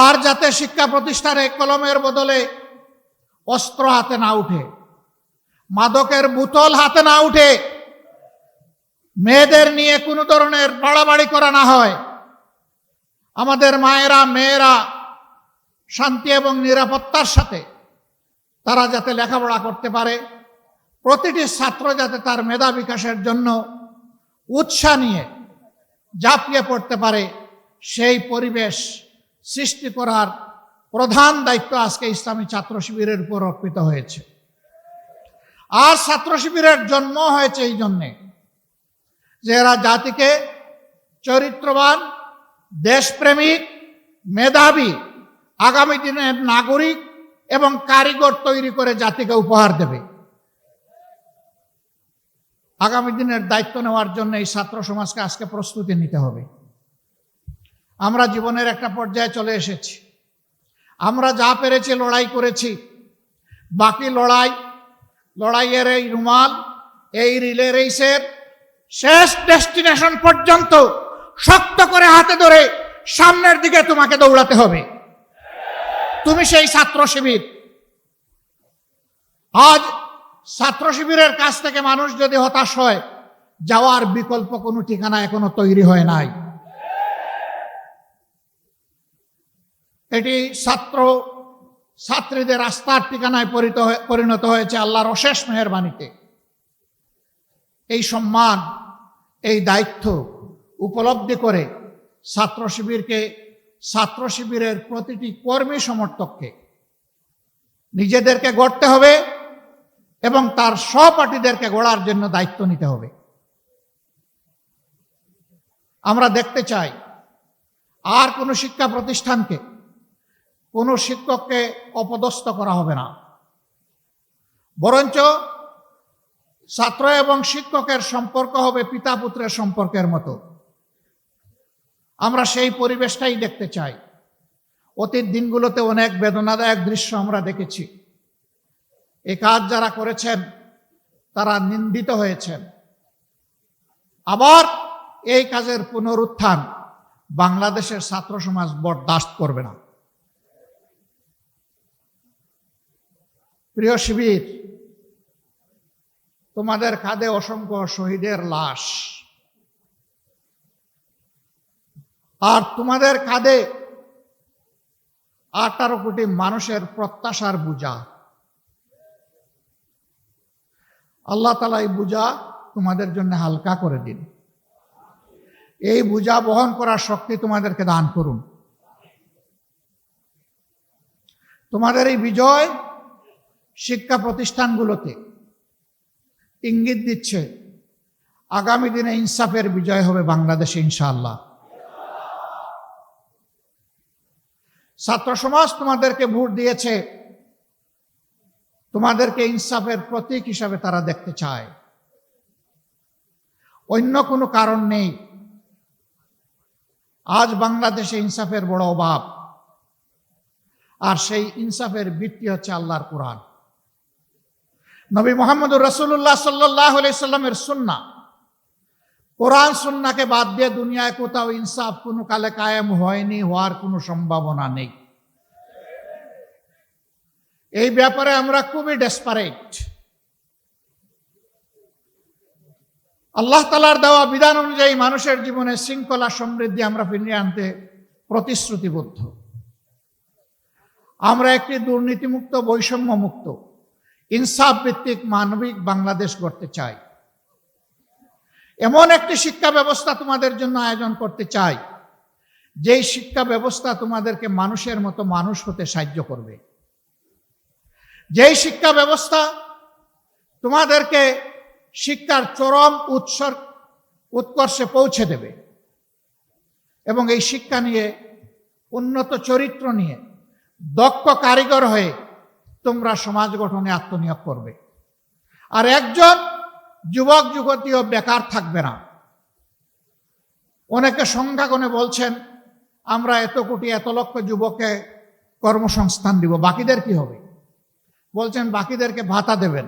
আর যাতে শিক্ষা প্রতিষ্ঠানে কলমের বদলে অস্ত্র হাতে না উঠে, মাদকের বোতল হাতে না উঠে, মেয়েদের নিয়ে কোনো ধরনের বাড়াবাড়ি করা না হয়, আমাদের মায়েরা মেয়েরা শান্তি এবং নিরাপত্তার সাথে তারা যাতে লেখাপড়া করতে পারে, প্রতিটি ছাত্র যাতে তার মেধা বিকাশের জন্য উৎসাহ নিয়ে ঝাঁপিয়ে পড়তে পারে, সেই পরিবেশ সৃষ্টি করার প্রধান দায়িত্ব আজকে ইসলামী ছাত্র শিবিরের উপর অর্পিত হয়েছে। আর ছাত্র শিবিরের জন্ম হয়েছে এই জন্যে যে এরা জাতিকে চরিত্রবান, দেশপ্রেমিক, মেধাবী, আগামী দিনের নাগরিক এবং কারিগর তৈরি করে জাতিকে উপহার দেবে। আগামী দিনের দায়িত্ব নেওয়ার জন্য এই ছাত্র সমাজকে আজকে প্রস্তুতি নিতে হবে। আমরা জীবনের একটা পর্যায়ে চলে এসেছি, আমরা যা পেরেছি লড়াই করেছি, বাকি লড়াইয়ের এই রুমাল, এই রিলে রেসের শেষ ডেস্টিনেশন পর্যন্ত শক্ত করে হাতে ধরে সামনের দিকে তোমাকে দৌড়াতে হবে। তুমি সেই ছাত্র শিবির। আজ ছাত্র শিবিরের কাছ থেকে মানুষ যদি হতাশ হয়, যাওয়ার বিকল্প কোনো ঠিকানা এখনো তৈরি হয় নাই। এটি ছাত্রীদের আস্থার ঠিকানায় পরিণত হয়েছে আল্লাহর অশেষ মেহেরবানিতে। এই সম্মান, এই দায়িত্ব উপলব্ধি করে ছাত্র শিবিরের প্রতিটি কর্মী সমর্থককে নিজেদেরকে গড়তে হবে এবং তার সহপাঠীদেরকে গড়ার জন্য দায়িত্ব নিতে হবে। আমরা দেখতে চাই আর কোনো শিক্ষা প্রতিষ্ঠানকে, কোনো শিক্ষককে অপদস্থ করা হবে না, বরঞ্চ ছাত্র এবং শিক্ষকের সম্পর্ক হবে পিতা পুত্রের সম্পর্কের মতো। আমরা সেই পরিবেশটাই দেখতে চাই। অতীত দিনগুলোতে অনেক বেদনাদায়ক দৃশ্য আমরা দেখেছি। এই কাজ যারা করেছেন তারা নিন্দিত হয়েছেন। আবার এই কাজের পুনরুত্থান বাংলাদেশের ছাত্র সমাজ বরদাস্ত করবে না। প্রিয় শিবির, তোমাদের কাঁধে অসংখ্য শহীদের লাশ, আর তোমাদের কাঁধে 18 কোটি মানুষের প্রত্যাশার বোঝা। আল্লাহ তাআলা এই বোঝা তোমাদের জন্য হালকা করে দিন। এই বোঝা বহন করার শক্তি তোমাদেরকে দান করুন। তোমাদের এই বিজয় শিক্ষা প্রতিষ্ঠানগুলোতে ইঙ্গিত দিচ্ছে আগামী দিনে ইনসাফের বিজয় হবে বাংলাদেশে ইনশাআল্লাহ। ছাত্র সমাজ তোমাদেরকে ভোট দিয়েছে, তোমাদেরকে ইনসাফের প্রতীক হিসাবে তারা দেখতে চায়, অন্য কোনো কারণ নেই। আজ বাংলাদেশে ইনসাফের বড় অভাব, আর সেই ইনসাফের ভিত্তি হচ্ছে আল্লাহর কোরআন। নবী মুহাম্মদুর রাসূলুল্লাহ সাল্লাল্লাহু আলাইহি সাল্লামের সুন্নাহ। কোরআন সুন্নাহকে বাদ দিয়ে দুনিয়ায় কোথাও ইনসাফ কোনো কালে কায়েম হয়নি, হওয়ার কোনো সম্ভাবনা নেই। এই ব্যাপারে আমরা খুবই ডেসপারেট। আল্লাহ তাআলার দেওয়া বিধান অনুযায়ী মানুষের জীবনে শৃঙ্খলা সমৃদ্ধি আমরা ফিরিয়ে আনতে প্রতিশ্রুতিবদ্ধ। আমরা একটি দুর্নীতিমুক্ত, বৈষম্যমুক্ত, ইনসাফ ভিত্তিক মানবিক বাংলাদেশ গড়তে চাই। এমন একটি শিক্ষা ব্যবস্থা তোমাদের জন্য আয়োজন করতে চাই, যেই শিক্ষা ব্যবস্থা তোমাদেরকে মানুষের মতো মানুষ হতে সাহায্য করবে, যেই শিক্ষা ব্যবস্থা তোমাদেরকে শিক্ষার চরম উৎকর্ষে পৌঁছে দেবে এবং এই শিক্ষা নিয়ে, উন্নত চরিত্র নিয়ে, দক্ষ কারিগর হয়ে তোমরা সমাজ গঠনে আত্মনিয়োগ করবে। আর একজন যুবক যুবতীও বেকার থাকবে না। অনেকে সংখ্যা গুণে বলছেন আমরা এত কোটি এত লক্ষ যুবককে কর্মসংস্থান দিব, বাকিদের কি হবে? বলছেন বাকিদেরকে ভাতা দেবেন।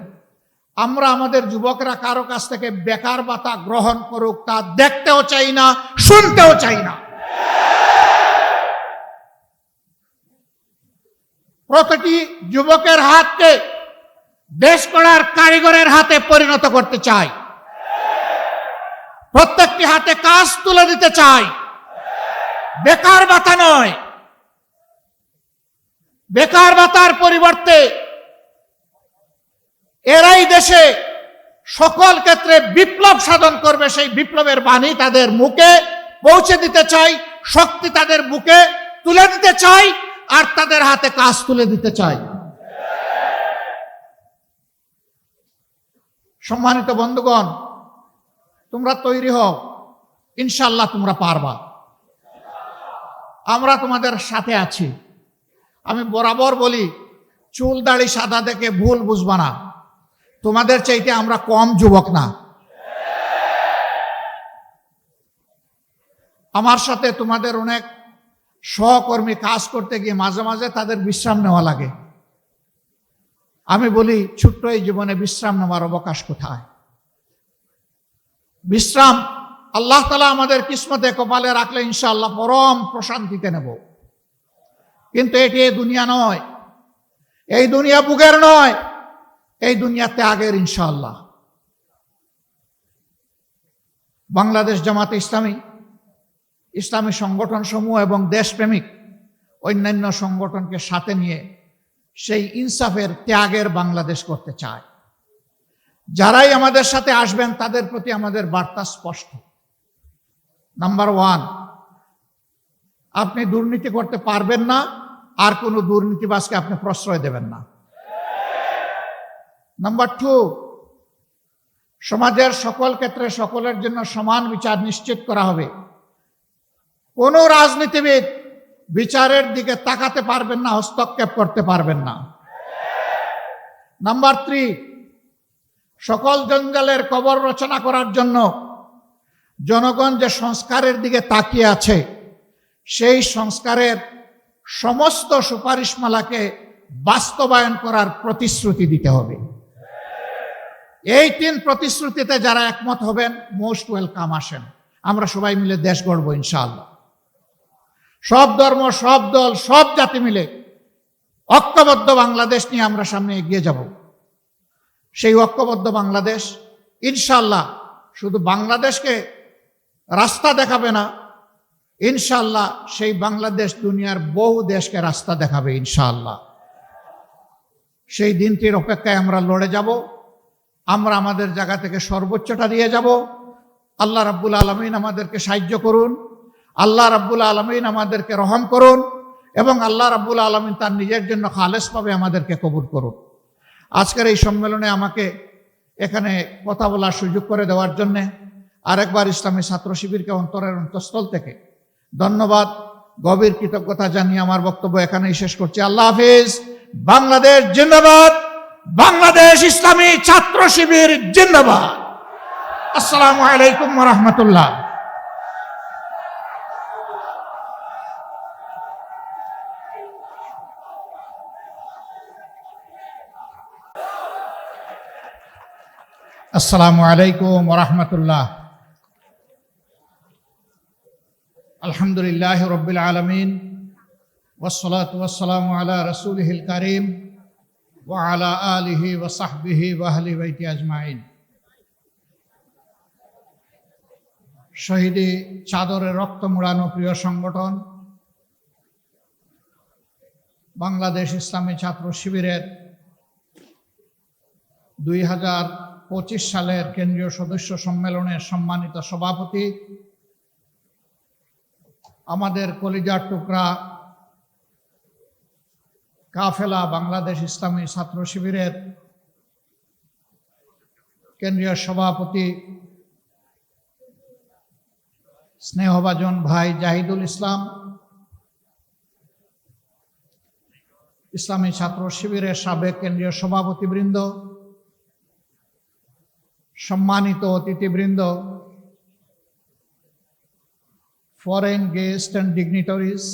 আমরা আমাদের যুবকরা কারো কাছ থেকে বেকার ভাতা গ্রহণ করুক তা দেখতেও চাই না, শুনতেও চাই না। প্রতিটি যুবকের হাতকে দেশ গড়ার কারিগরের হাতে পরিণত করতে চাই। প্রত্যেকটি হাতে কাজ তুলে দিতে চাই। বেকার ভাতা নয়, বেকার ভাতার পরিবর্তে এরাই দেশে সকল ক্ষেত্রে বিপ্লব সাধন করবে, সেই বিপ্লবের বাণী তাদের মুখে পৌঁছে দিতে চাই, শক্তি তাদের বুকে তুলে দিতে চাই, আর তাদের হাতে কাজ তুলে দিতে চাই। সম্মানিত বন্ধুগণ, তোমরা তৈরি হও, ইনশাআল্লাহ তোমরা পারবা। আমরা তোমাদের সাথে আছি। আমি বরাবর বলি, চুল দাড়ি সাদা দেখে ভুল বুঝবা না, তোমাদের চাইতে আমরা কম যুবক না। আমার সাথে তোমাদের অনেক সহকর্মী কাজ করতে গিয়ে মাঝে মাঝে তাদের বিশ্রাম নেওয়া লাগে। আমি বলি, ছোট্ট এই জীবনে বিশ্রাম নেওয়ার অবকাশ কোথায়? বিশ্রাম আল্লাহ তাআলা আমাদের কিসমতে কপালে রাখলে ইনশাআল্লাহ পরম প্রশান্তিতে নেব। কিন্তু এটি এই দুনিয়া নয়, এই দুনিয়া বুকের নয়, এই দুনিয়া ত্যাগের ইনশাআল্লাহ। বাংলাদেশ জামাতে ইসলামী, ইসলামী সংগঠন সমূহ এবং দেশপ্রেমিক অন্যান্য সংগঠনকে সাথে নিয়ে সেই ইনসাফের ত্যাগের বাংলাদেশ করতে চায়। যারাই আমাদের সাথে আসবেন তাদের প্রতি আমাদের বার্তা স্পষ্ট। নাম্বার 1, আপনি দুর্নীতি করতে পারবেন না, আর কোনো দুর্নীতিবাজকে আপনি প্রশ্রয় দেবেন না। নাম্বার 2, সমাজের সকল ক্ষেত্রে সকলের জন্য সমান বিচার নিশ্চিত করা হবে। কোনো রাজনীতিবিদ বিচারের দিকে তাকাতে পারবেন না, হস্তক্ষেপ করতে পারবেন না। নাম্বার 3, সকল জঞ্জালের কবর রচনা করার জন্য জনগণ যে সংস্কারের দিকে তাকিয়ে আছে, সেই সংস্কারের সমস্ত সুপারিশমালাকে বাস্তবায়ন করার প্রতিশ্রুতি দিতে হবে। এই 3 প্রতিশ্রুতিতে যারা একমত হবেন, মোস্ট ওয়েলকাম, আসেন, আমরা সবাই মিলে দেশ গড়ব ইনশাআল্লাহ। সব ধর্ম, সব দল, সব জাতি মিলে ঐক্যবদ্ধ বাংলাদেশ নিয়ে আমরা সামনে এগিয়ে যাব। সেই ঐক্যবদ্ধ বাংলাদেশ ইনশাআল্লাহ শুধু বাংলাদেশকে রাস্তা দেখাবে না, ইনশাআল্লাহ সেই বাংলাদেশ দুনিয়ার বহু দেশকে রাস্তা দেখাবে ইনশাআল্লাহ। সেই দিনটির অপেক্ষায় আমরা লড়ে যাব। আমরা আমাদের জায়গা থেকে সর্বোচ্চটা দিয়ে যাব। আল্লাহ রাব্বুল আলামিন আমাদেরকে সাহায্য করুন, আল্লাহ রাব্বুল আলামিন আমাদেরকে রহম করুন, এবং আল্লাহ রাব্বুল আলামিন তার নিজের জন্য খালেসভাবে আমাদেরকে কবুল করুন। আজকের এই সম্মেলনে আমাকে এখানে কথা বলার সুযোগ করে দেওয়ার জন্যে আরেকবার ইসলামী ছাত্র শিবিরকে অন্তরের অন্তঃস্থল থেকে ধন্যবাদ, গভীর কৃতজ্ঞতা জানিয়ে আমার বক্তব্য এখানেই শেষ করছি। আল্লাহ হাফিজ। বাংলাদেশ জিন্দাবাদ, বাংলাদেশ ইসলামী ছাত্র শিবির জিন্দাবাদ। আসসালামু আলাইকুম ওয়া রাহমাতুল্লাহ। আসসালামু আলাইকুম ওয়া রাহমাতুল্লাহ। আলহামদুলিল্লাহি রাব্বিল আলামিন, ওয়াসসালাতু ওয়াসসালামু আলা রাসূলিহিল কারীম ওয়া আলা আলিহি ওয়া সাহবিহি ওয়া আহলি বাইতি আজমাইন। শহীদি চাদরে রক্ত মোড়ানো প্রিয় সংগঠন বাংলাদেশ ইসলামী ছাত্র শিবিরের 2025 সালের কেন্দ্রীয় সদস্য সম্মেলনের সম্মানিত সভাপতি, আমাদের কলিজার টুকরা কাফেলা বাংলাদেশ ইসলামী ছাত্র শিবিরের কেন্দ্রীয় সভাপতি স্নেহভাজন ভাই জাহিদুল ইসলাম, ইসলামী ছাত্র শিবিরের সাবেক কেন্দ্রীয় সভাপতিবৃন্দ, সম্মানিত অতিথিবৃন্দ, ফরেন গেস্ট অ্যান্ড ডিগনিটারিজ,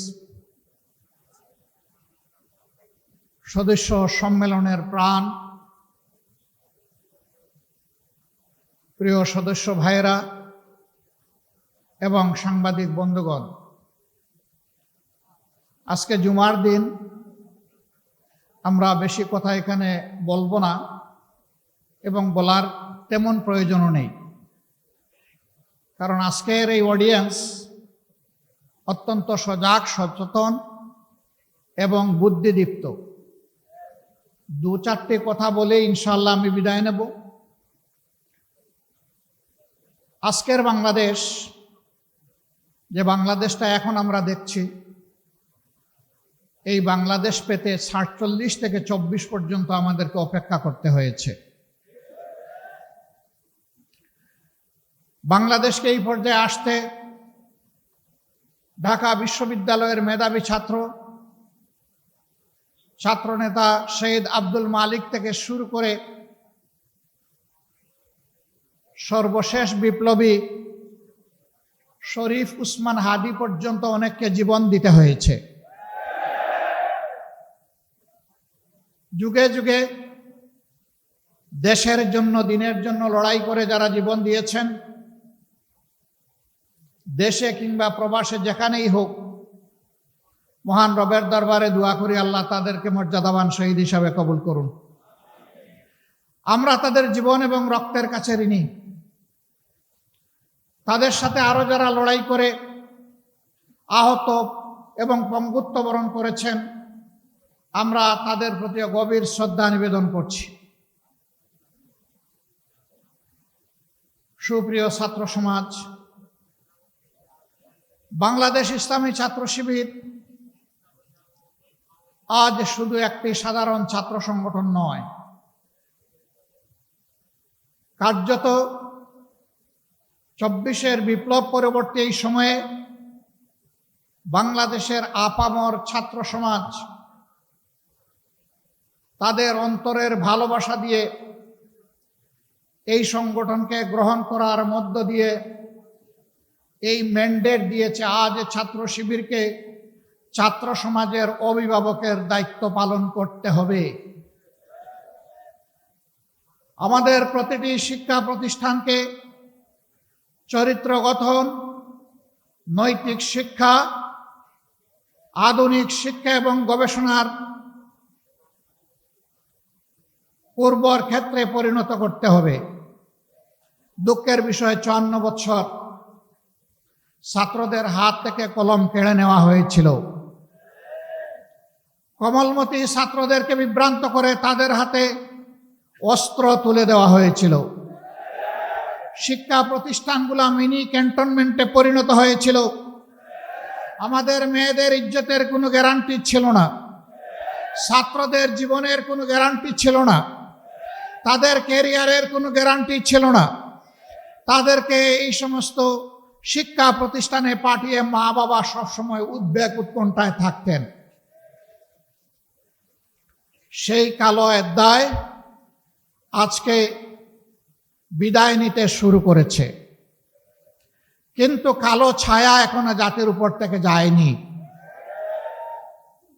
সদস্য সম্মেলনের প্রাণ, প্রিয় সদস্য ভাইয়েরা এবং সাংবাদিক বন্ধুগণ, আজকে জুমার দিন, আমরা বেশি কথা এখানে বলবো না এবং বলার তেমন প্রয়োজনও নেই, কারণ আজকের এই অডিয়েন্স অত্যন্ত সজাগ, সচেতন এবং বুদ্ধিদীপ্ত। দু চারটে কথা বলে ইনশাআল্লাহ আমি বিদায় নেব। আজকের বাংলাদেশ, যে বাংলাদেশটা এখন আমরা দেখছি, এই বাংলাদেশ পেতে ৪৭ থেকে ২৪ পর্যন্ত আমাদেরকে অপেক্ষা করতে হয়েছে। বাংলাদেশকে এই পর্যায়ে আসতে ঢাকা বিশ্ববিদ্যালয়ের মেধাবী ছাত্রনেতা শহীদ আব্দুল মালিক থেকে শুরু করে সর্বশেষ বিপ্লবী শরীফ উসমান হাদি পর্যন্ত অনেককে জীবন দিতে হয়েছে। যুগে যুগে দেশের জন্য, দিনের জন্য লড়াই করে যারা জীবন দিয়েছেন, দেশে কিংবা প্রবাসে যেখানেই হোক, মহান রবের দরবারে দোয়া করি আল্লাহ তাদেরকে মর্যাদাবান শহীদ হিসাবে কবুল করুন। আমরা তাদের জীবন এবং রক্তের কাছে ঋণী। তাদের সাথে আরো যারা লড়াই করে আহত এবং পঙ্গুত্ব বরণ করেছেন, আমরা তাদের প্রতি গভীর শ্রদ্ধা নিবেদন করছি। সুপ্রিয় ছাত্র সমাজ, বাংলাদেশ ইসলামী ছাত্র শিবির আজ শুধু একটি সাধারণ ছাত্র সংগঠন নয়, কার্যত ২৪-এর বিপ্লব পরবর্তী এই সময়ে বাংলাদেশের আপামর ছাত্র সমাজ তাদের অন্তরের ভালোবাসা দিয়ে এই সংগঠনকে গ্রহণ করার মধ্য দিয়ে এই ম্যান্ডেট দিয়েছে আজ ছাত্র শিবিরকে ছাত্র সমাজের অভিভাবকের দায়িত্ব পালন করতে হবে। আমাদের প্রতিটি শিক্ষা প্রতিষ্ঠানকে চরিত্র গঠন, নৈতিক শিক্ষা, আধুনিক শিক্ষা এবং গবেষণার পূর্বর ক্ষেত্রে পরিণত করতে হবে। দুঃখের বিষয়, ৫৪ বছর ছাত্রদের হাত থেকে কলম কেড়ে নেওয়া হয়েছিল। কোমলমতি ছাত্রদেরকে বিভ্রান্ত করে তাদের হাতে অস্ত্র তুলে দেওয়া হয়েছিল। শিক্ষা প্রতিষ্ঠানগুলো মিনি ক্যান্টনমেন্টে পরিণত হয়েছিল। আমাদের মেয়েদের ইজ্জতের কোনো গ্যারান্টি ছিল না, ছাত্রদের জীবনের কোনো গ্যারান্টি ছিল না, তাদের ক্যারিয়ারের কোনো গ্যারান্টি ছিল না। তাদেরকে এই সমস্ত শিক্ষা প্রতিষ্ঠানে পাঠিয়ে মা বাবা সবসময় উদ্বেগ উৎকণ্ঠায় থাকতেন। সেই কালো অধ্যায় আজকে বিদায় নিতে শুরু করেছে, কিন্তু কালো ছায়া এখনো জাতির উপর থেকে যায়নি।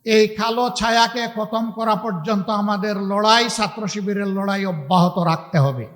এই কালো ছায়াকে খতম করা পর্যন্ত আমাদের লড়াই, ছাত্র শিবিরের লড়াই অব্যাহত রাখতে হবে।